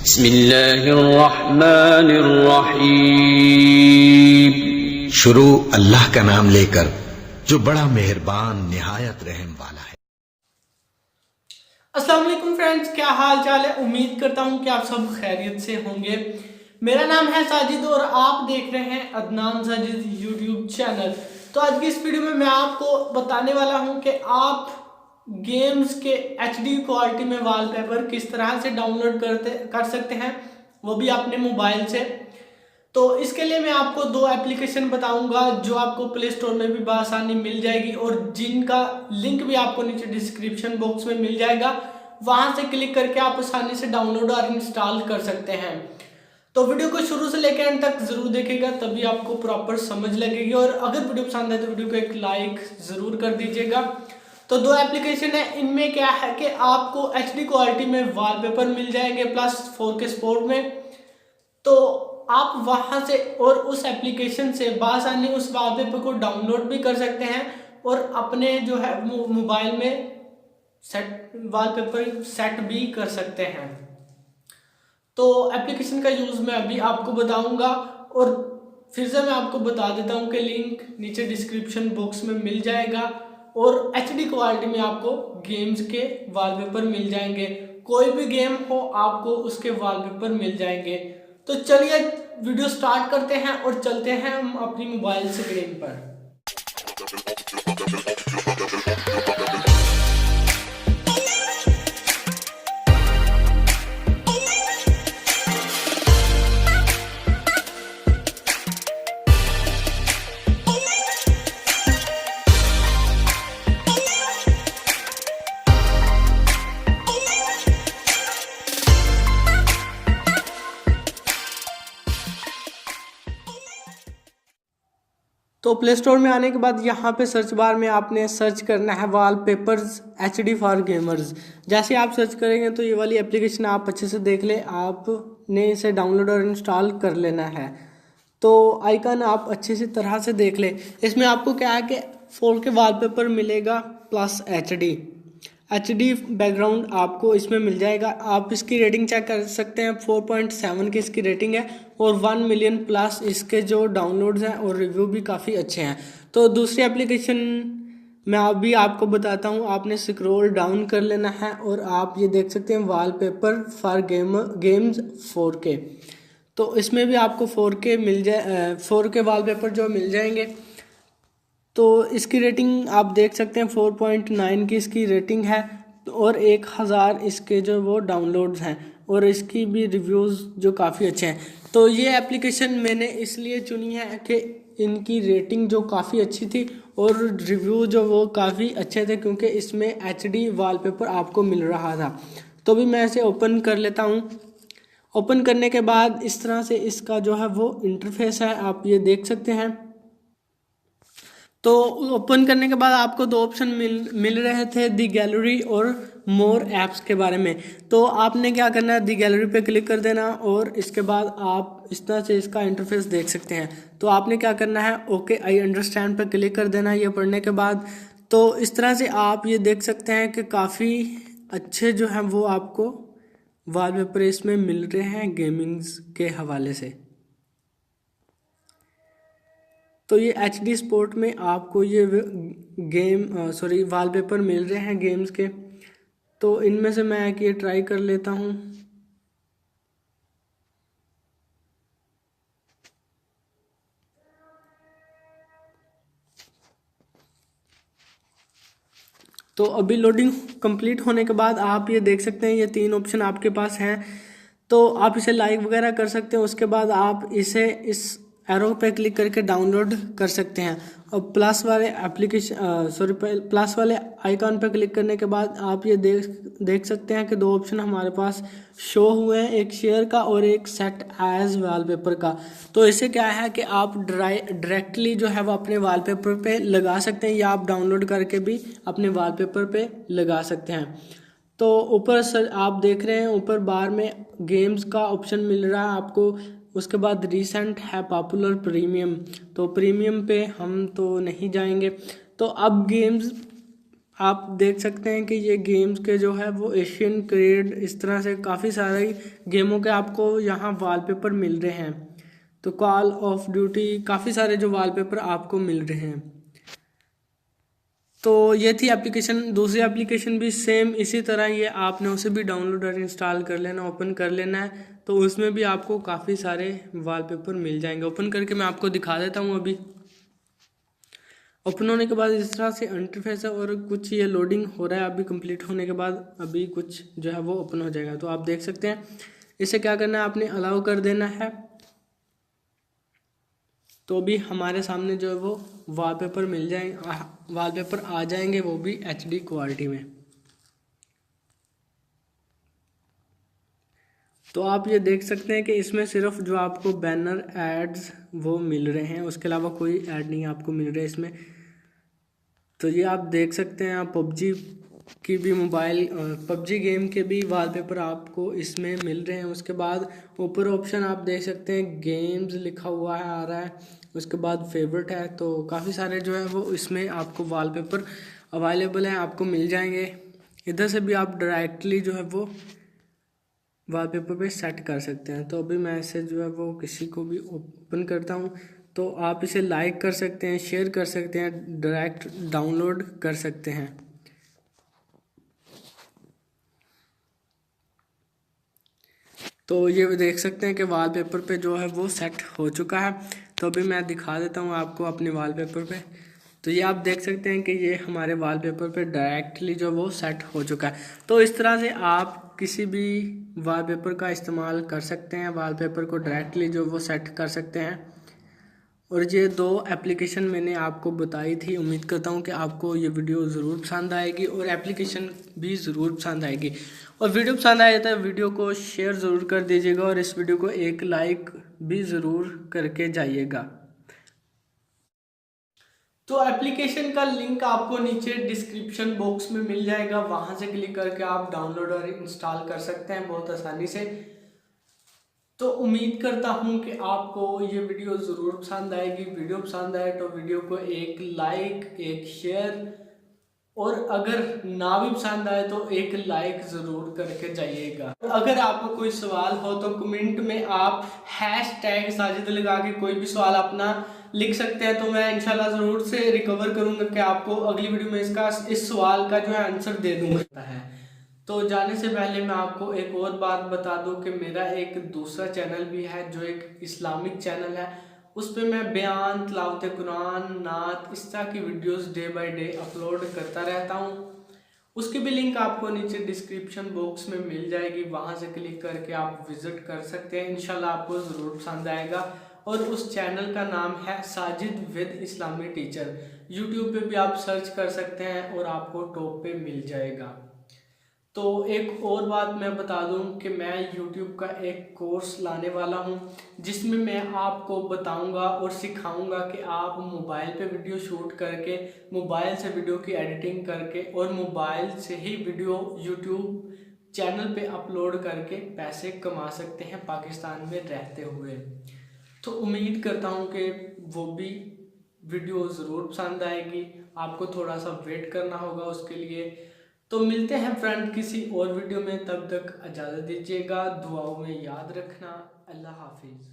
बिस्मिल्लाहिर्रहमानिर्रहीम। शुरू अल्लाह का नाम लेकर जो बड़ा मेहरबान निहायत रहम वाला है। अस्सलाम वालेकुम फ्रेंड्स, क्या हाल चाल है। उम्मीद करता हूँ कि आप सब खैरियत से होंगे। मेरा नाम है साजिद और आप देख रहे हैं अदनान साजिद यूट्यूब चैनल। तो आज की इस वीडियो में मैं आपको बताने वाला हूँ कि आप गेम्स के HD क्वालिटी में वॉलपेपर किस तरह से डाउनलोड कर सकते हैं, वो भी अपने मोबाइल से। तो इसके लिए मैं आपको दो एप्लीकेशन बताऊंगा जो आपको प्ले स्टोर में भी बआसानी मिल जाएगी और जिनका लिंक भी आपको नीचे डिस्क्रिप्शन बॉक्स में मिल जाएगा। वहां से क्लिक करके आप आसानी से डाउनलोड और इंस्टॉल कर सकते हैं। तो वीडियो को शुरू से लेकर अंत तक जरूर देखेगा, तभी आपको प्रॉपर समझ लगेगी। और अगर वीडियो पसंद है तो वीडियो को एक लाइक जरूर कर दीजिएगा। तो दो एप्लीकेशन है, इनमें क्या है कि आपको HD क्वालिटी में वॉलपेपर मिल जाएंगे प्लस 4K सपोर्ट में। तो आप वहां से और उस एप्लीकेशन से बआसानी उस वॉलपेपर को डाउनलोड भी कर सकते हैं और अपने जो है मोबाइल में वॉलपेपर सेट भी कर सकते हैं। तो एप्लीकेशन का यूज़ मैं अभी आपको बताऊंगा और फिर से मैं आपको बता देता हूं कि लिंक नीचे डिस्क्रिप्शन बॉक्स में मिल जाएगा। और HD क्वालिटी में आपको गेम्स के वॉलपेपर मिल जाएंगे, कोई भी गेम हो आपको उसके वॉलपेपर मिल जाएंगे। तो चलिए वीडियो स्टार्ट करते हैं और चलते हैं हम अपनी मोबाइल स्क्रीन पर। तो प्ले स्टोर में आने के बाद यहाँ पे सर्च बार में आपने सर्च करना है वॉलपेपर्स HD फॉर गेमर्स। जैसे आप सर्च करेंगे तो ये वाली एप्लीकेशन आप अच्छे से देख लें, आपने इसे डाउनलोड और इंस्टॉल कर लेना है। तो आइकन आप अच्छे से तरह से देख लें। इसमें आपको क्या है कि 4K वॉलपेपर मिलेगा प्लस HD बैकग्राउंड आपको इसमें मिल जाएगा। आप इसकी रेटिंग चेक कर सकते हैं, 4.7 की इसकी रेटिंग है और 1 मिलियन प्लस इसके जो डाउनलोड्स हैं और रिव्यू भी काफ़ी अच्छे हैं। तो दूसरी एप्लीकेशन मैं अभी आपको बताता हूँ। आपने स्क्रॉल डाउन कर लेना है और आप ये देख सकते हैं वॉलपेपर फॉर गेम्स 4K। तो इसमें भी आपको 4K मिल जाए, 4K वॉलपेपर जो मिल जाएंगे। तो इसकी रेटिंग आप देख सकते हैं, 4.9 की इसकी रेटिंग है और 1000 इसके जो वो डाउनलोड्स हैं और इसकी भी रिव्यूज़ जो काफ़ी अच्छे हैं। तो ये एप्लीकेशन मैंने इसलिए चुनी है कि इनकी रेटिंग जो काफ़ी अच्छी थी और रिव्यू जो वो काफ़ी अच्छे थे, क्योंकि इसमें HD वॉलपेपर आपको मिल रहा था। तो भी मैं इसे ओपन कर लेता हूँ। ओपन करने के बाद इस तरह से इसका जो है वो इंटरफेस है, आप ये देख सकते हैं। तो ओपन करने के बाद आपको दो ऑप्शन मिल रहे थे, दी गैलरी और मोर ऐप्स के बारे में। तो आपने क्या करना है, दी गैलरी पे क्लिक कर देना और इसके बाद आप इस तरह से इसका इंटरफेस देख सकते हैं। तो आपने क्या करना है, ओके आई अंडरस्टैंड पे क्लिक कर देना ये पढ़ने के बाद। तो इस तरह से आप ये देख सकते हैं कि काफ़ी अच्छे जो हैं वो आपको वॉलपेपर इसमें मिल रहे हैं गेमिंग्स के हवाले से। तो ये HD स्पोर्ट में आपको ये वॉलपेपर मिल रहे हैं गेम्स के। तो इनमें से मैं एक ये ट्राई कर लेता हूँ। तो अभी लोडिंग कंप्लीट होने के बाद आप ये देख सकते हैं, ये 3 ऑप्शन आपके पास हैं। तो आप इसे लाइक वगैरह कर सकते हैं। उसके बाद आप इसे इस एरो पे क्लिक करके डाउनलोड कर सकते हैं और प्लस वाले आइकॉन पे क्लिक करने के बाद आप ये देख सकते हैं कि 2 ऑप्शन हमारे पास शो हुए हैं, एक शेयर का और एक सेट एज वॉलपेपर का। तो इससे क्या है कि आप डायरेक्टली जो है वो अपने वॉलपेपर पे लगा सकते हैं या आप डाउनलोड करके भी अपने वॉलपेपर पे लगा सकते हैं। तो ऊपर सर आप देख रहे हैं, ऊपर बार में गेम्स का ऑप्शन मिल रहा है आपको। उसके बाद रिसेंट है पॉपुलर प्रीमियम, तो प्रीमियम पे हम तो नहीं जाएंगे। तो अब गेम्स आप देख सकते हैं कि ये गेम्स के जो है वो एशियन क्रेड, इस तरह से काफ़ी सारे गेमों के आपको यहाँ वॉलपेपर मिल रहे हैं। तो कॉल ऑफ ड्यूटी, काफ़ी सारे जो वॉलपेपर आपको मिल रहे हैं। तो ये थी एप्लीकेशन। दूसरी एप्लीकेशन भी सेम इसी तरह, ये आपने उसे भी डाउनलोड और इंस्टॉल कर लेना, ओपन कर लेना है। तो उसमें भी आपको काफ़ी सारे वॉलपेपर मिल जाएंगे। ओपन करके मैं आपको दिखा देता हूँ। अभी ओपन होने के बाद इस तरह से इंटरफेस है और कुछ ये लोडिंग हो रहा है। अभी कंप्लीट होने के बाद अभी कुछ जो है वो ओपन हो जाएगा। तो आप देख सकते हैं, इसे क्या करना है, आपने अलाउ कर देना है। तो भी हमारे सामने जो है वो वॉलपेपर मिल जाएंगे, वॉलपेपर आ जाएंगे, वो भी HD क्वालिटी में। तो आप ये देख सकते हैं कि इसमें सिर्फ जो आपको बैनर एड्स वो मिल रहे हैं, उसके अलावा कोई ऐड नहीं आपको मिल रहा है इसमें। तो ये आप देख सकते हैं, आप PUBG की भी PUBG गेम के भी वॉलपेपर आपको इसमें मिल रहे हैं। उसके बाद ऊपर ऑप्शन आप देख सकते हैं, गेम्स लिखा हुआ है, आ रहा है। उसके बाद फेवरेट है। तो काफ़ी सारे जो है वो इसमें आपको वॉलपेपर अवेलेबल हैं, आपको मिल जाएंगे। इधर से भी आप डायरेक्टली जो है वो वॉलपेपर पे सेट कर सकते हैं। तो अभी मैं इसे जो है वो किसी को भी ओपन करता हूँ। तो आप इसे लाइक कर सकते हैं, शेयर कर सकते हैं, डायरेक्ट डाउनलोड कर सकते हैं। तो ये देख सकते हैं कि वॉलपेपर पे जो है वो सेट हो चुका है। तो अभी मैं दिखा देता हूँ आपको अपने वॉलपेपर पे। तो ये आप देख सकते हैं कि ये हमारे वॉलपेपर पे डायरेक्टली जो वो सेट हो चुका है। तो इस तरह से आप किसी भी वॉलपेपर का इस्तेमाल कर सकते हैं, वॉलपेपर को डायरेक्टली जो वो सेट कर सकते हैं। और ये 2 एप्लीकेशन मैंने आपको बताई थी। उम्मीद करता हूँ कि आपको ये वीडियो ज़रूर पसंद आएगी और एप्लीकेशन भी ज़रूर पसंद आएगी। और वीडियो पसंद आए तो वीडियो को शेयर ज़रूर कर दीजिएगा और इस वीडियो को एक लाइक भी ज़रूर करके जाइएगा। तो एप्लीकेशन का लिंक आपको नीचे डिस्क्रिप्शन बॉक्स में मिल जाएगा, वहाँ से क्लिक करके आप डाउनलोड और इंस्टॉल कर सकते हैं बहुत आसानी से। तो उम्मीद करता हूँ कि आपको ये वीडियो ज़रूर पसंद आएगी। वीडियो पसंद आए तो वीडियो को एक लाइक, एक शेयर, और अगर ना भी पसंद आए तो एक लाइक ज़रूर करके जाइएगा। अगर आपको कोई सवाल हो तो कमेंट में आप #साजिद लगा के कोई भी सवाल अपना लिख सकते हैं। तो मैं इंशाल्लाह ज़रूर से रिकवर करूँगा कि आपको अगली वीडियो में इस सवाल का जो है आंसर दे दूँगा। तो जाने से पहले मैं आपको एक और बात बता दूं कि मेरा एक दूसरा चैनल भी है जो एक इस्लामिक चैनल है। उस पर मैं बयान, तिलावत कुरान, नात, इस तरह की videos day by day upload करता रहता हूं। उसकी भी लिंक आपको नीचे डिस्क्रिप्शन बॉक्स में मिल जाएगी, वहां से क्लिक करके आप विजिट कर सकते हैं। इंशाल्लाह आपको ज़रूर पसंद आएगा। और उस चैनल का नाम है Sajid with Islami teacher. YouTube पे भी आप सर्च कर सकते हैं और आपको टॉप पे मिल जाएगा। तो एक और बात मैं बता दूं कि मैं YouTube का एक कोर्स लाने वाला हूं, जिसमें मैं आपको बताऊंगा और सिखाऊंगा कि आप मोबाइल पे वीडियो शूट करके, मोबाइल से वीडियो की एडिटिंग करके और मोबाइल से ही वीडियो YouTube चैनल पे अपलोड करके पैसे कमा सकते हैं पाकिस्तान में रहते हुए। तो उम्मीद करता हूं कि वो भी वीडियो ज़रूर पसंद आएगी। आपको थोड़ा सा वेट करना होगा उसके लिए। तो मिलते हैं फ्रेंड किसी और वीडियो में, तब तक इजाज़त दीजिएगा। दुआओं में याद रखना। अल्लाह हाफिज़।